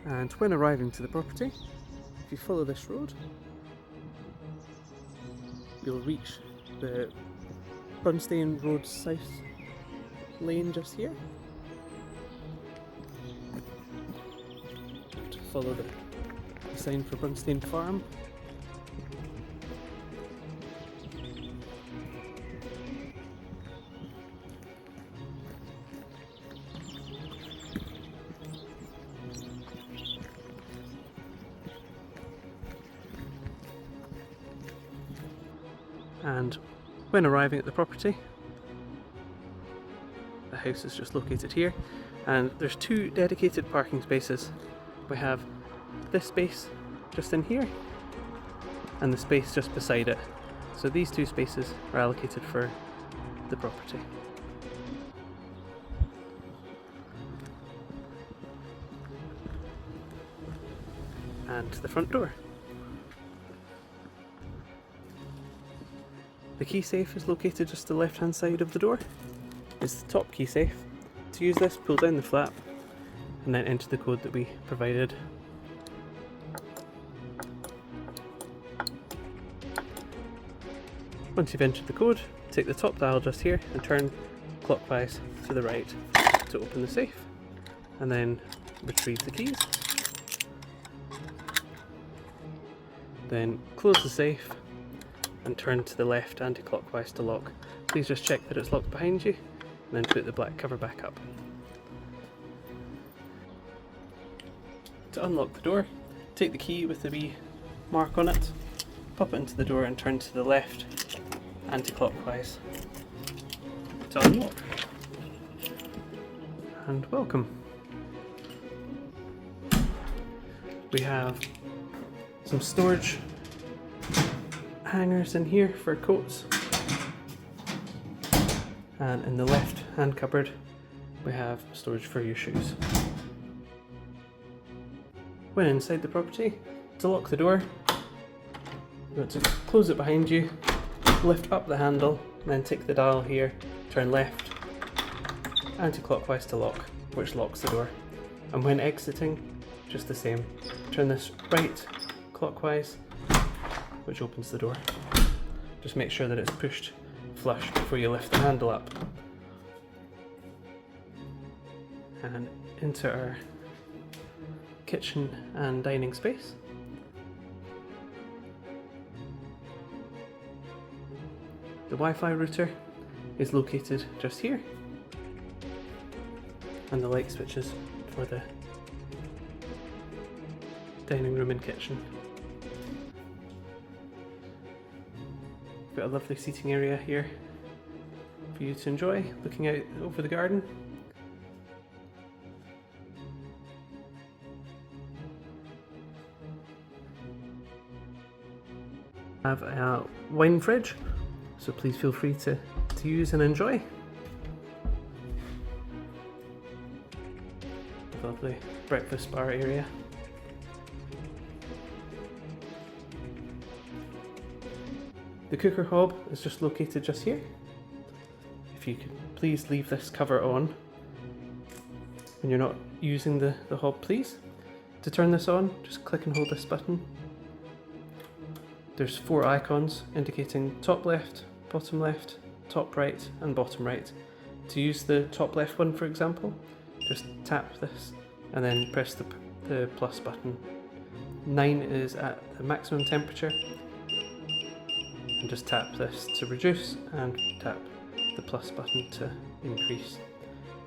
And when arriving to the property, if you follow this road, you'll reach the Brunstane Road South lane just here. To follow the sign for Brunstane Farm. And when arriving at the property, the house is just located here, and there's two dedicated parking spaces. We have this space just in here and the space just beside it. So these two spaces are allocated for the property. And the front door. The key safe is located just to the left hand side of the door. It's the top key safe. To use this, pull down the flap and then enter the code that we provided. Once you've entered the code, take the top dial just here and turn clockwise to the right to open the safe, and then retrieve the keys. Then close the safe and turn to the left anti-clockwise to lock. Please just check that it's locked behind you and then put the black cover back up. To unlock the door, take the key with the wee mark on it, pop it into the door and turn to the left anti-clockwise to unlock. And welcome. We have some storage hangers in here for coats, and in the left hand cupboard we have storage for your shoes. When inside the property, to lock the door, you want to close it behind you, lift up the handle, and then take the dial here, turn left anti-clockwise to lock, which locks the door. And when exiting, just the same, turn this right clockwise, which opens the door. Just make sure that it's pushed flush before you lift the handle up. And into our kitchen and dining space. The Wi-Fi router is located just here, and the light switches for the dining room and kitchen. Got a lovely seating area here for you to enjoy, looking out over the garden. I have a wine fridge, so please feel free to use and enjoy. Lovely breakfast bar area. The cooker hob is just located just here. If you could please leave this cover on when you're not using the hob, please. To turn this on, just click and hold this button. There's 4 icons indicating top left, top right and bottom right. To use the top left one, for example, just tap this and then press the plus button. 9 is at the maximum temperature, and just tap this to reduce and tap the plus button to increase.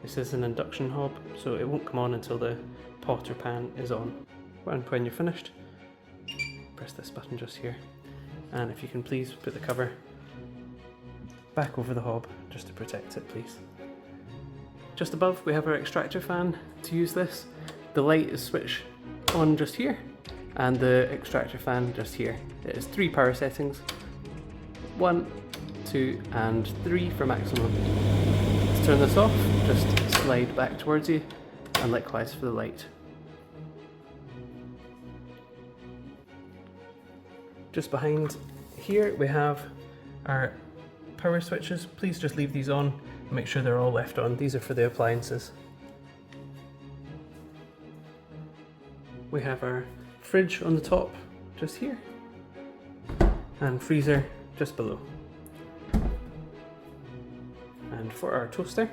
This is an induction hob, so it won't come on until the pot or pan is on. And when you're finished, press this button just here. And if you can please put the cover back over the hob just to protect it, please. Just above we have our extractor fan. To use this, the light is switched on just here and the extractor fan just here. It has 3 power settings, 1, 2 and 3 for maximum. To turn this off, just slide back towards you, and likewise for the light. Just behind here we have our power switches. Please just leave these on and make sure they're all left on. These are for the appliances. we have our fridge on the top, just here, and freezer just below. And for our toaster,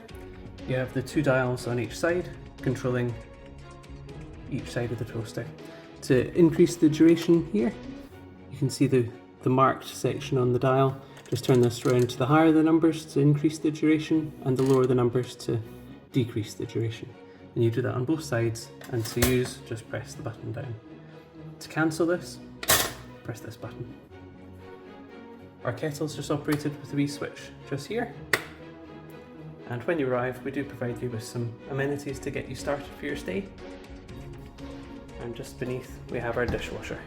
you have the 2 dials on each side, controlling each side of the toaster. To increase the duration here, you can see the marked section on the dial. Just turn this around to the higher the numbers to increase the duration, and the lower the numbers to decrease the duration. And you do that on both sides, and to use, just press the button down. To cancel this, press this button. Our kettle's just operated with a wee switch just here. And when you arrive, we do provide you with some amenities to get you started for your stay. And just beneath, we have our dishwasher.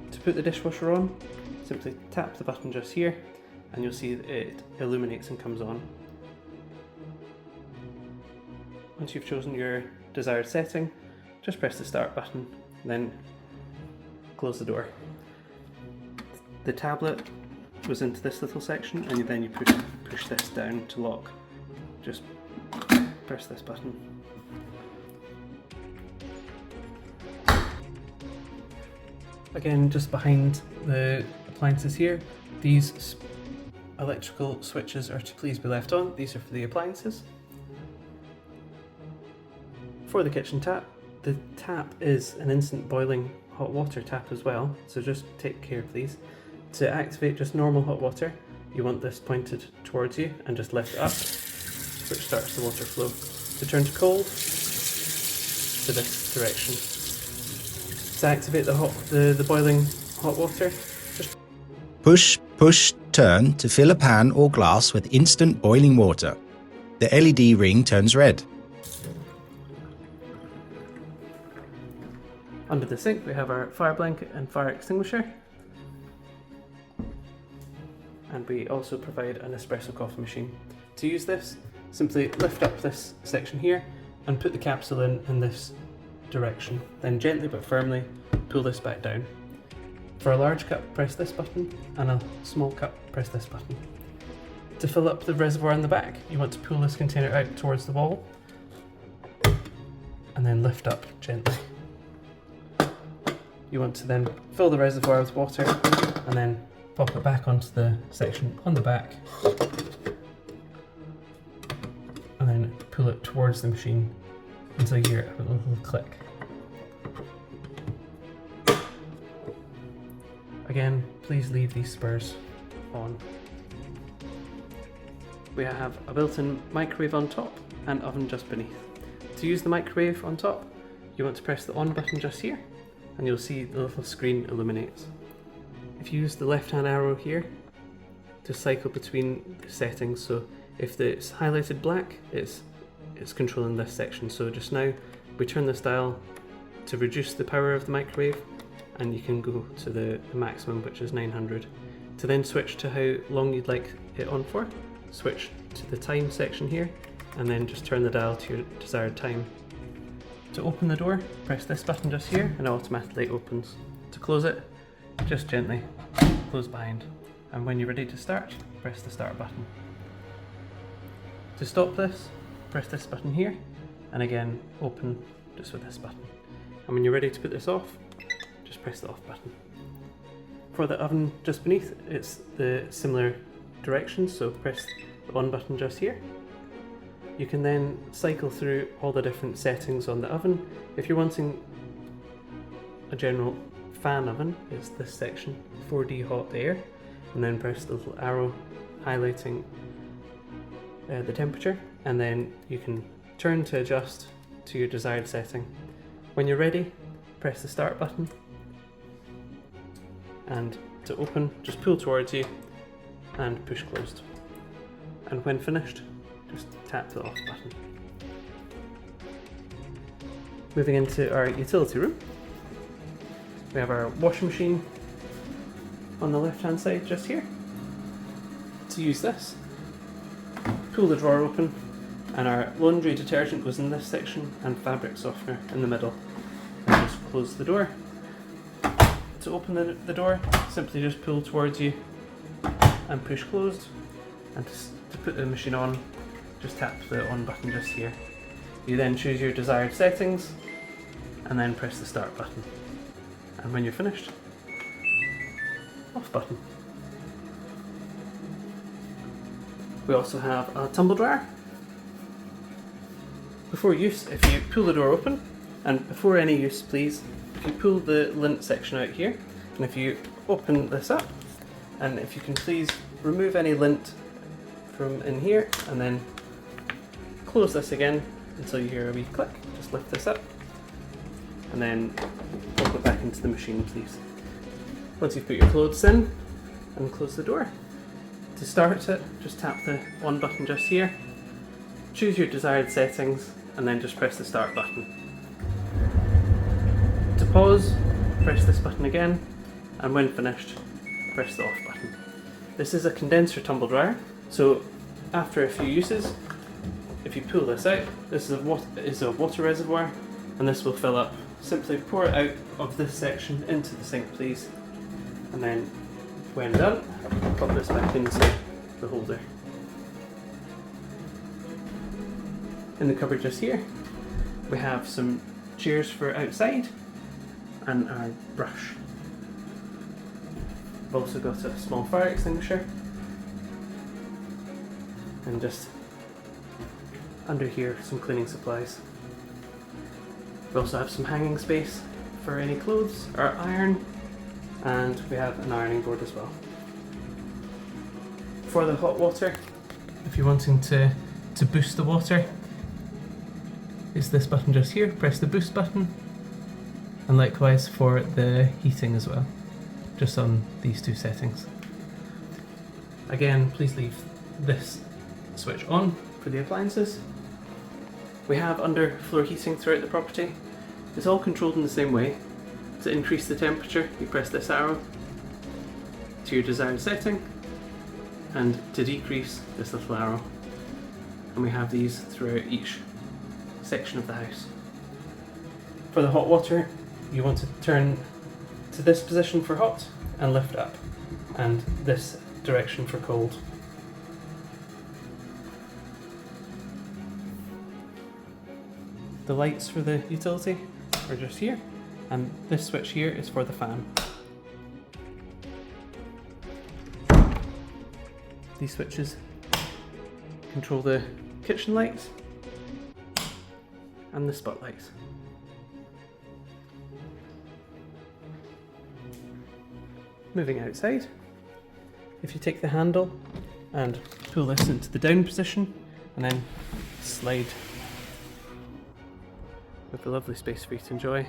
To put the dishwasher on, simply tap the button just here, and you'll see that it illuminates and comes on. Once you've chosen your desired setting, just press the start button, then close the door. The tablet goes into this little section, and then you push this down to lock. Just press this button. Again, just behind the appliances here, these electrical switches are to please be left on. These are for the appliances. For the kitchen tap, the tap is an instant boiling hot water tap as well, so just take care please. To activate just normal hot water, you want this pointed towards you and just lift it up, which starts the water flow. To turn to cold, to this direction. To activate the boiling hot water, just push, push, turn to fill a pan or glass with instant boiling water. The LED ring turns red. Under the sink we have our fire blanket and fire extinguisher. And we also provide an Nespresso coffee machine. To use this, simply lift up this section here and put the capsule in this direction. Then gently but firmly pull this back down. For a large cup, press this button, and a small cup, press this button. To fill up the reservoir in the back, you want to pull this container out towards the wall and then lift up gently. You want to then fill the reservoir with water and then pop it back onto the section on the back and then pull it towards the machine until you hear a little click. Again, please leave these spurs on. We have a built-in microwave on top and oven just beneath. To use the microwave on top, you want to press the on button just here, and you'll see the little screen illuminates. If you use the left-hand arrow here to cycle between the settings, so if it's highlighted black, it's controlling this section. So just now we turn this dial to reduce the power of the microwave, and you can go to the maximum, which is 900. To then switch to how long you'd like it on for, switch to the time section here, and then just turn the dial to your desired time. To open the door, press this button just here and it automatically opens. To close it, just gently close behind. And when you're ready to start, press the start button. To stop this, press this button here, and again open just with this button. And when you're ready to put this off, just press the off button. For the oven just beneath, it's the similar directions, so press the on button just here. You can then cycle through all the different settings on the oven. If you're wanting a general fan oven, it's this section, 4D hot air, and then press the little arrow highlighting the temperature, and then you can turn to adjust to your desired setting. When you're ready, press the start button, and to open, just pull towards you and push closed. And when finished, just tap the off button. Moving into our utility room, we have our washing machine on the left hand side just here. To use this, pull the drawer open, and our laundry detergent goes in this section and fabric softener in the middle. And just close the door. To open the door, simply just pull towards you and push closed, and to put the machine on, just tap the on button just here. You then choose your desired settings and then press the start button. And when you're finished, off button. We also have a tumble dryer. Before use, if you pull the door open, and before any use please, if you pull the lint section out here, and if you open this up, and if you can please remove any lint from in here, and then close this again until you hear a wee click. Just lift this up, and then pop it back into the machine please. Once you've put your clothes in, and close the door. To start it, just tap the on button just here, choose your desired settings, and then just press the start button. To pause, press this button again, and when finished, press the off button. This is a condenser tumble dryer, so after a few uses, if you pull this out, this is a water reservoir, and this will fill up. Simply pour it out of this section into the sink please, and then when done, pop this back into the holder. In the cupboard just here, we have some chairs for outside and our brush. We've also got a small fire extinguisher, and just under here some cleaning supplies. We also have some hanging space for any clothes or iron, and we have an ironing board as well. For the hot water, if you're wanting to boost the water, it's this button just here, press the boost button, and likewise for the heating as well, just on these two settings. Again, please leave this switch on for the appliances. We have underfloor heating throughout the property. It's all controlled in the same way. To increase the temperature, you press this arrow to your desired setting, and to decrease, this little arrow. And we have these throughout each section of the house. For the hot water, you want to turn to this position for hot and lift up, and this direction for cold. The lights for the utility are just here, and this switch here is for the fan. These switches control the kitchen lights and the spotlights. Moving outside, if you take the handle and pull this into the down position and then slide, with a lovely space for you to enjoy.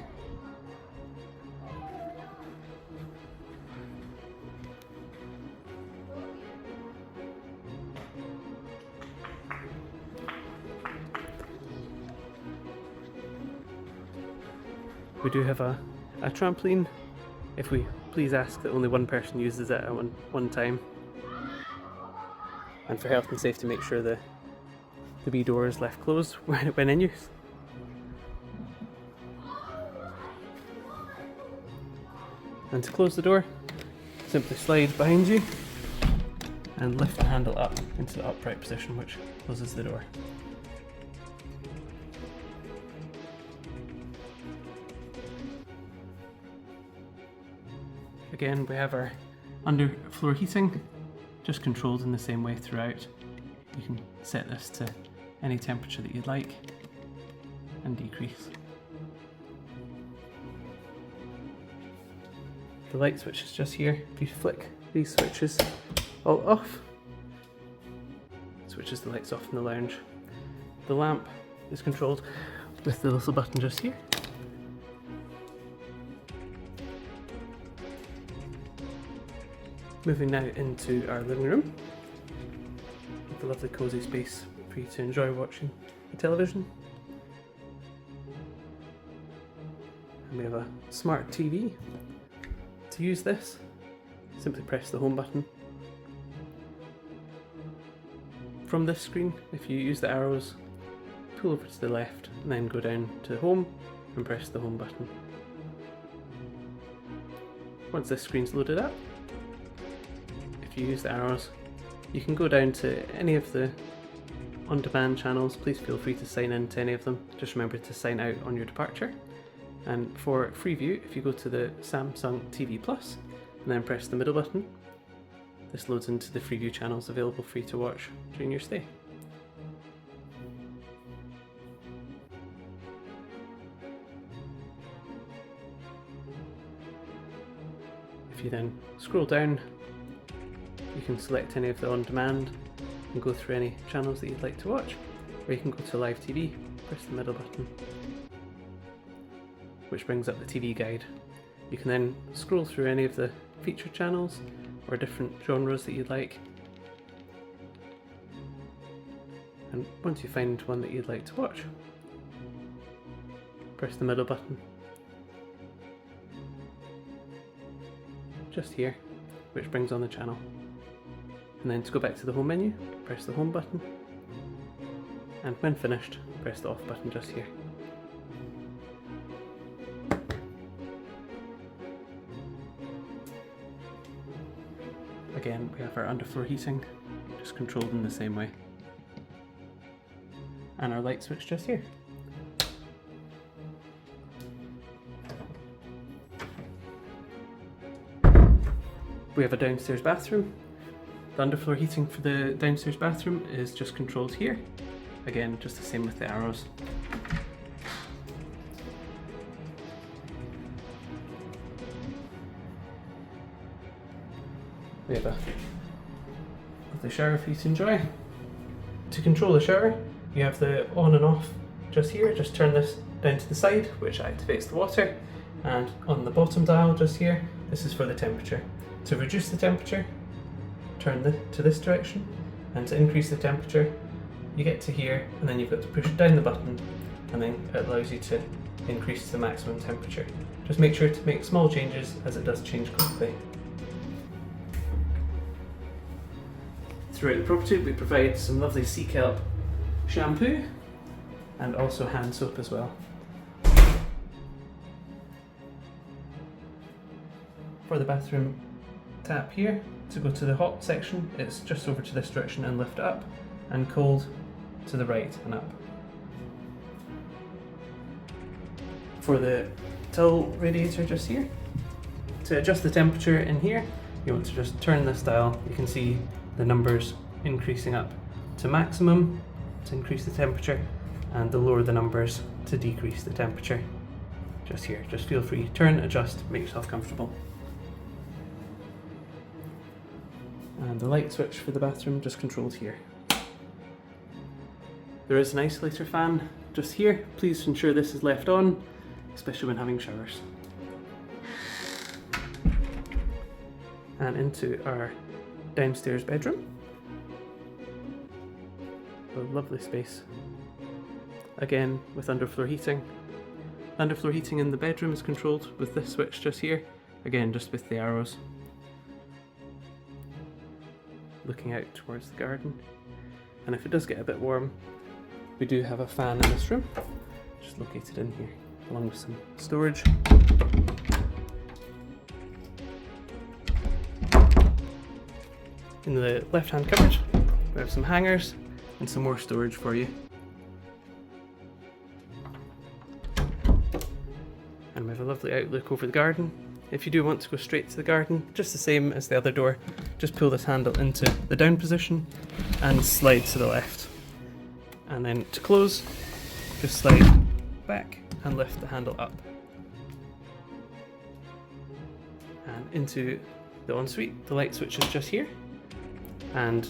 We do have a trampoline, if we please ask that only one person uses it at one time. And for health and safety, make sure the wee door is left closed when in use. And to close the door, simply slide behind you and lift the handle up into the upright position, which closes the door. Again, we have our underfloor heating, just controlled in the same way throughout. You can set this to any temperature that you'd like and decrease. The light switch is just here. If you flick these switches all off, it switches the lights off in the lounge. The lamp is controlled with the little button just here. Moving now into our living room, with a lovely cosy space for you to enjoy watching the television. And we have a smart TV. To use this, simply press the home button. From this screen, if you use the arrows, pull over to the left and then go down to home and press the home button. Once this screen's loaded up, if you use the arrows, you can go down to any of the on-demand channels. Please feel free to sign in to any of them. Just remember to sign out on your departure. And for free view, if you go to the Samsung TV Plus and then press the middle button, this loads into the free view channels available for you to watch during your stay. If you then scroll down, you can select any of the on-demand and go through any channels that you'd like to watch, or you can go to live TV, press the middle button, which brings up the TV guide. You can then scroll through any of the featured channels or different genres that you'd like, and once you find one that you'd like to watch, press the middle button just here, which brings on the channel. And then to go back to the home menu, press the home button, and when finished, press the off button just here. Again, we have our underfloor heating, just controlled in the same way, and our light switch just here. We have a downstairs bathroom. The underfloor heating for the downstairs bathroom is just controlled here. Again, just the same with the arrows. We have a lovely shower for you to enjoy. To control the shower, you have the on and off just here. Just turn this down to the side, which activates the water. And on the bottom dial just here, this is for the temperature. To reduce the temperature, turn to this direction, and to increase the temperature, you get to here, and then you've got to push down the button, and then it allows you to increase the maximum temperature. Just make sure to make small changes, as it does change quickly. Throughout the property, we provide some lovely sea kelp shampoo, and also hand soap as well. For the bathroom tap here, to go to the hot section, it's just over to this direction and lift up, and cold to the right and up. For the towel radiator just here, to adjust the temperature in here, you want to just turn this dial. You can see the numbers increasing up to maximum to increase the temperature, and the lower the numbers to decrease the temperature. Just here, just feel free, turn, adjust, make yourself comfortable. And the light switch for the bathroom just controlled here. There is an isolator fan just here. Please ensure this is left on, especially when having showers. And into our downstairs bedroom. A lovely space. Again, with underfloor heating. Underfloor heating in the bedroom is controlled with this switch just here. Again, just with the arrows. Looking out towards the garden. And if it does get a bit warm, we do have a fan in this room, just located in here, along with some storage. In the left-hand cupboard, we have some hangers and some more storage for you. And we have a lovely outlook over the garden. If you do want to go straight to the garden, just the same as the other door, just pull this handle into the down position and slide to the left. And then to close, just slide back and lift the handle up. And into the ensuite, the light switch is just here. And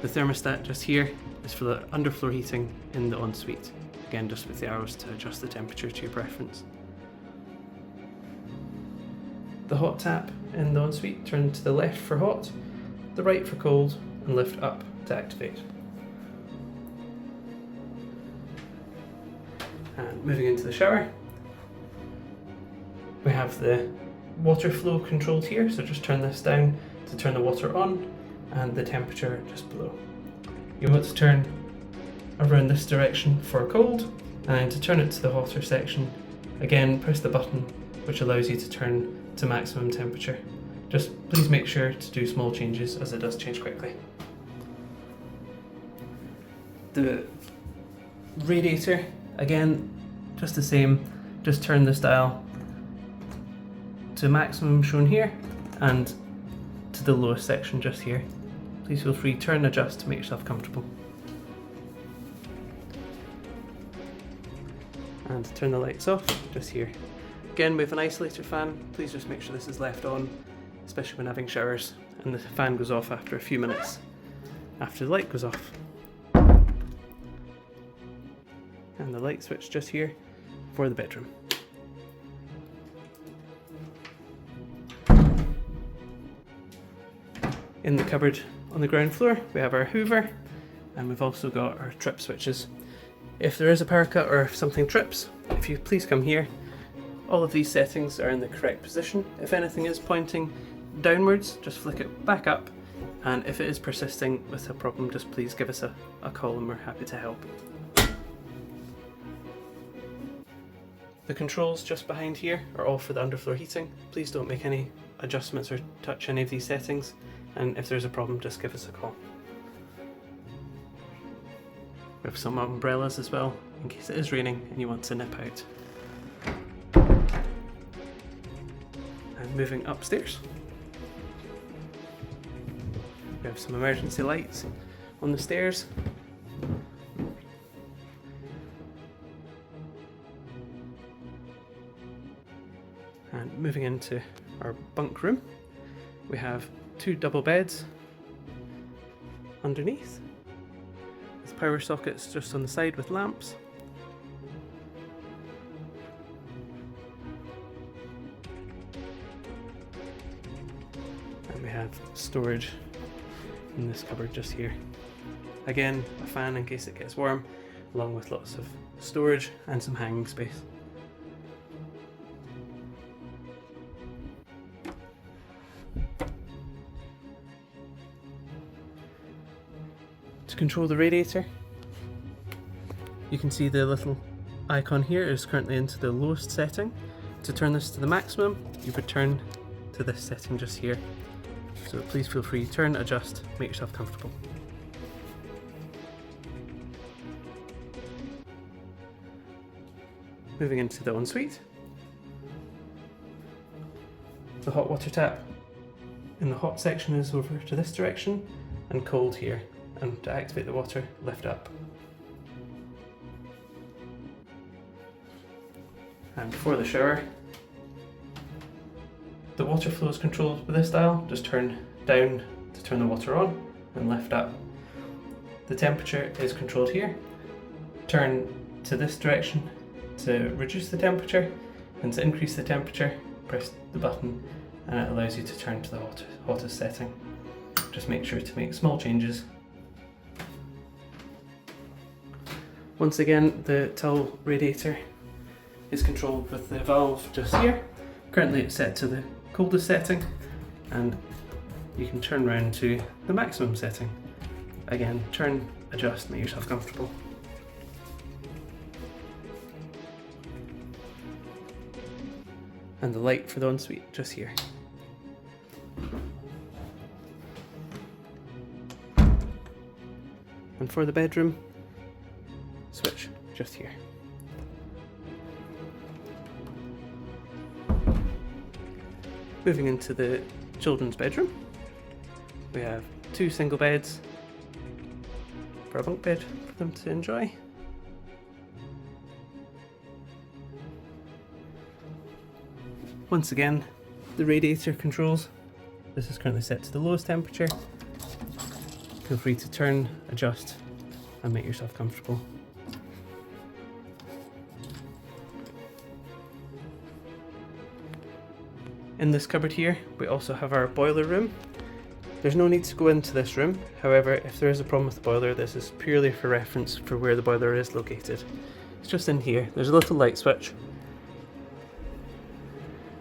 the thermostat just here is for the underfloor heating in the ensuite. Again, just with the arrows to adjust the temperature to your preference. The hot tap in the ensuite, turn to the left for hot, the right for cold, and lift up to activate. And moving into the shower, we have the water flow controlled here, so just turn this down to turn the water on, and the temperature just below. You want to turn around this direction for cold, and to turn it to the hotter section, again press the button which allows you to turn to maximum temperature. Just please make sure to do small changes, as it does change quickly. The radiator, again, just the same, just turn this dial to maximum shown here and to the lowest section just here. Please feel free to turn and adjust to make yourself comfortable. And turn the lights off just here. Again, we have an isolator fan. Please just make sure this is left on, especially when having showers, and the fan goes off after a few minutes after the light goes off. And the light switch just here for the bedroom. In the cupboard on the ground floor, we have our Hoover, and we've also got our trip switches. If there is a power cut or if something trips, if you please come here. All of these settings are in the correct position. If anything is pointing downwards, just flick it back up, and if it is persisting with a problem, just please give us a call and we're happy to help. The controls just behind here are all for the underfloor heating. Please don't make any adjustments or touch any of these settings, and if there's a problem, just give us a call. We have some umbrellas as well in case it is raining and you want to nip out. And moving upstairs, we have some emergency lights on the stairs. And moving into our bunk room, we have 2 double beds underneath, with power sockets just on the side with lamps. And we have storage in this cupboard just here. Again, a fan in case it gets warm, along with lots of storage and some hanging space. To control the radiator, you can see the little icon here is currently into the lowest setting. To turn this to the maximum, you would turn to this setting just here. So please feel free to turn, adjust, make yourself comfortable. Moving into the ensuite, the hot water tap in the hot section is over to this direction, and cold here. And to activate the water, lift up. And for the shower, the water flow is controlled with this dial. Just turn down to turn the water on and lift up. The temperature is controlled here. Turn to this direction to reduce the temperature, and to increase the temperature, press the button and it allows you to turn to the hottest setting. Just make sure to make small changes. Once again, the towel radiator is controlled with the valve just here. Currently it's set to the coldest setting, and you can turn around to the maximum setting. Again, turn, adjust, make yourself comfortable. And the light for the ensuite just here. And for the bedroom, switch just here. Moving into the children's bedroom, we have 2 single beds for a bunk bed for them to enjoy. Once again, the radiator controls. This is currently set to the lowest temperature. Feel free to turn, adjust, and make yourself comfortable. In this cupboard here, we also have our boiler room. There's no need to go into this room. However, if there is a problem with the boiler, this is purely for reference for where the boiler is located. It's just in here. There's a little light switch,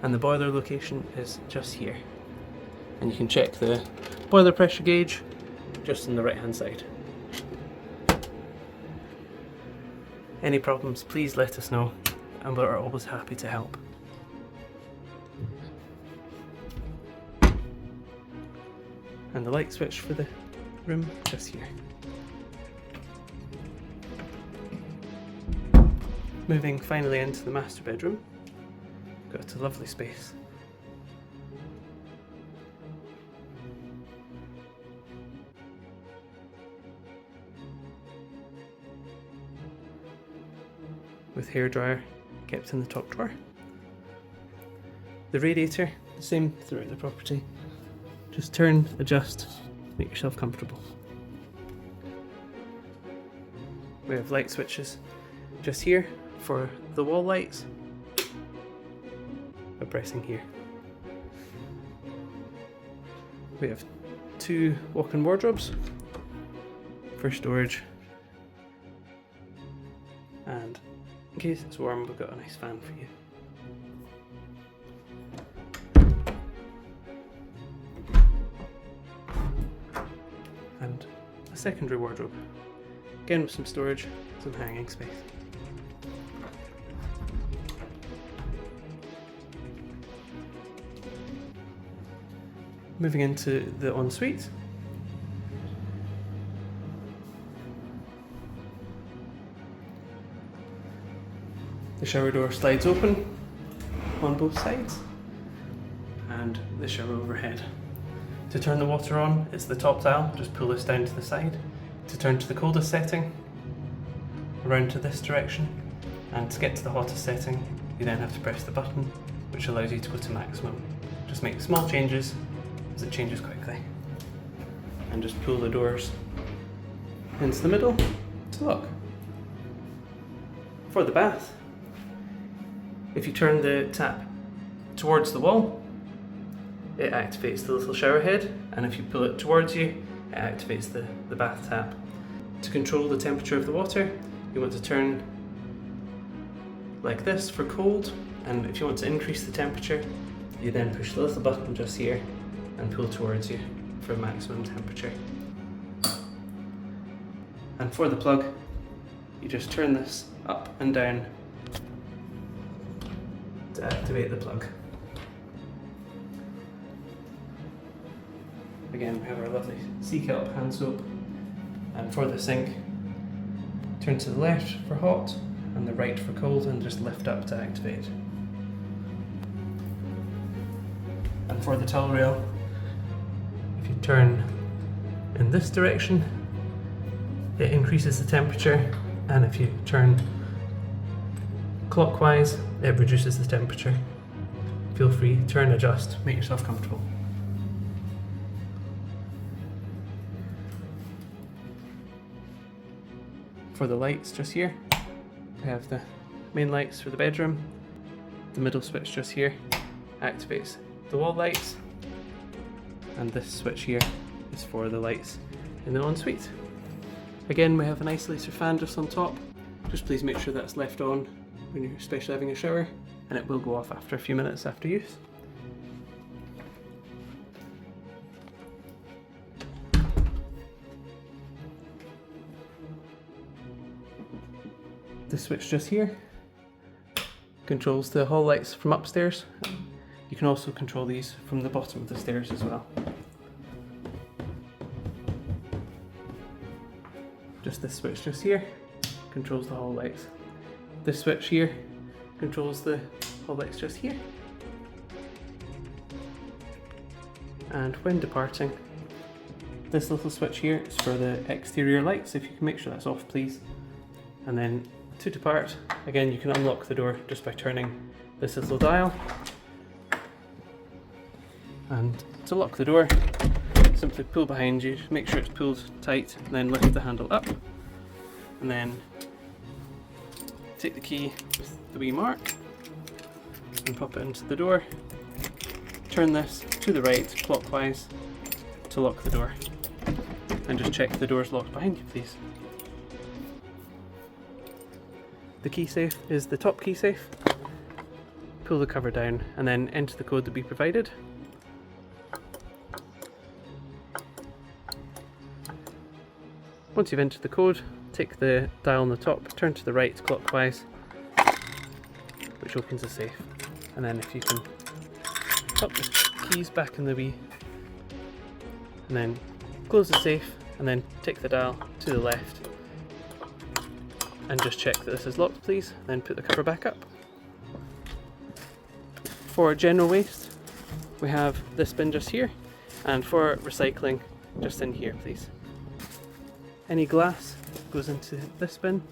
and the boiler location is just here. And you can check the boiler pressure gauge just on the right hand side. Any problems, please let us know, and we're always happy to help. And the light switch for the room just here. Moving finally into the master bedroom, got a lovely space. With hairdryer kept in the top drawer. The radiator, the same throughout the property. Just turn, adjust, make yourself comfortable. We have light switches just here for the wall lights by pressing here. We have 2 walk-in wardrobes for storage, and in case it's warm, we've got a nice fan for you. And a secondary wardrobe, again with some storage, some hanging space. Moving into the ensuite. The shower door slides open on both sides, and the shower overhead. To turn the water on, it's the top dial, just pull this down to the side. To turn to the coldest setting, around to this direction, and to get to the hottest setting, you then have to press the button, which allows you to go to maximum. Just make small changes, as it changes quickly. And just pull the doors into the middle to lock. For the bath, if you turn the tap towards the wall, it activates the little shower head, and if you pull it towards you, it activates the bath tap. To control the temperature of the water, you want to turn like this for cold, and if you want to increase the temperature, you then push the little button just here and pull towards you for maximum temperature. And for the plug, you just turn this up and down to activate the plug. Again, we have our lovely sea kelp hand soap, and for the sink, turn to the left for hot and the right for cold, and just lift up to activate. And for the towel rail, if you turn in this direction, it increases the temperature, and if you turn clockwise, it reduces the temperature. Feel free, turn, adjust, make yourself comfortable. For the lights just here, we have the main lights for the bedroom. The middle switch just here activates the wall lights, and this switch here is for the lights in the ensuite. Again, we have an isolator fan just on top. Just please make sure that's left on when you're especially having a shower, and it will go off after a few minutes after use. The switch just here controls the hall lights from upstairs. You can also control these from the bottom of the stairs as well. Just this switch just here controls the hall lights. This switch here controls the hall lights just here. And when departing, this little switch here is for the exterior lights. If you can make sure that's off, please. And then to depart, again, you can unlock the door just by turning this little dial. And to lock the door, simply pull behind you, make sure it's pulled tight, and then lift the handle up. And then take the key with the wee mark and pop it into the door. Turn this to the right, clockwise, to lock the door. And just check the door's locked behind you, please. The key safe is the top key safe. Pull the cover down and then enter the code to be provided. Once you've entered the code, take the dial on the top, turn to the right clockwise, which opens the safe. And then if you can pop the keys back in the wheel, and then close the safe, and then take the dial to the left, And just check that this is locked, please, then put the cover back up. For general waste, we have this bin just here, and for recycling, just in here, please. Any glass goes into this bin,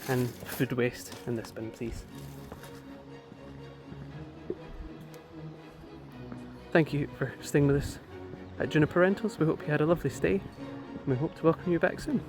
and food waste in this bin, please. Thank you for staying with us at Juniper Rentals. We hope you had a lovely stay, and we hope to welcome you back soon.